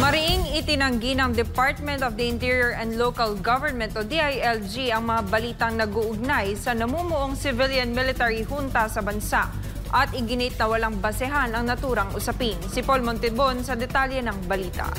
Mariing itinanggi ng Department of the Interior and Local Government o DILG ang mga balitang nag-uugnay sa namumuong civilian-military junta sa bansa at iginit na walang basehan ang naturang usapin. Si Paul Montibon sa detalye ng balita.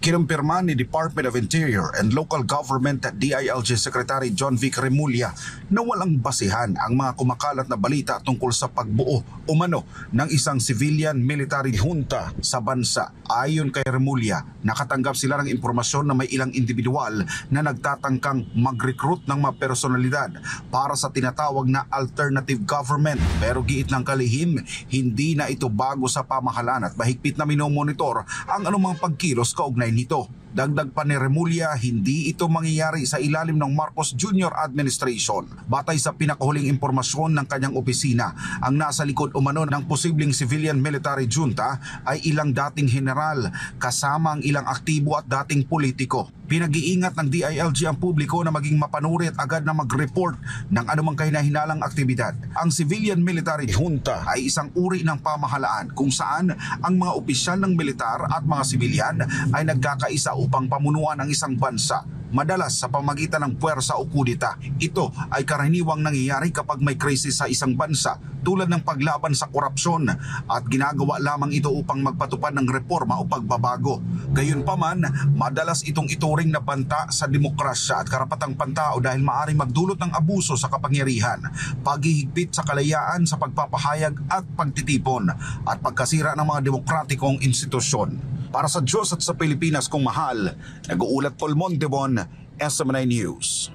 Kinumpirma ni Department of Interior and Local Government at DILG Secretary John Vic Remulla na walang basehan ang mga kumakalat na balita tungkol sa pagbuo umano ng isang civilian-military junta sa bansa. Ayon kay Remulla, nakatanggap sila ng impormasyon na may ilang individual na nagtatangkang mag-recruit ng mga personalidad para sa tinatawag na alternative government. Pero giit ng kalihim, hindi na ito bago sa pamahalaan at mahigpit na minomonitor ang anumang pagkilos kaugnay nito. Dagdag pa ni Remulla, hindi ito mangyayari sa ilalim ng Marcos Jr. Administration. Batay sa pinakahuling impormasyon ng kanyang opisina, ang nasa likod umano ng posibleng civilian military junta ay ilang dating general kasama ang ilang aktibo at dating politiko. Pinag-iingat ng DILG ang publiko na maging mapanuri at agad na mag-report ng anumang kahinahinalang aktibidad. Ang civilian military junta ay isang uri ng pamahalaan kung saan ang mga opisyal ng militar at mga sibilyan ay nagkakaisa upang pamunuan ang isang bansa, madalas sa pamagitan ng puwersa o kudeta. Ito ay karaniwang nangyayari kapag may krisis sa isang bansa tulad ng paglaban sa korupsyon at ginagawa lamang ito upang magpatupad ng reforma o pagbabago. Gayunpaman, madalas itong ituring na banta sa demokrasya at karapatang pantao dahil maaaring magdulot ng abuso sa kapangyarihan, paghihigpit sa kalayaan sa pagpapahayag at pagtitipon at pagkasira ng mga demokratikong institusyon. Para sa Diyos at sa Pilipinas kong mahal, nag-uulat Paul Montibon, SMNI News.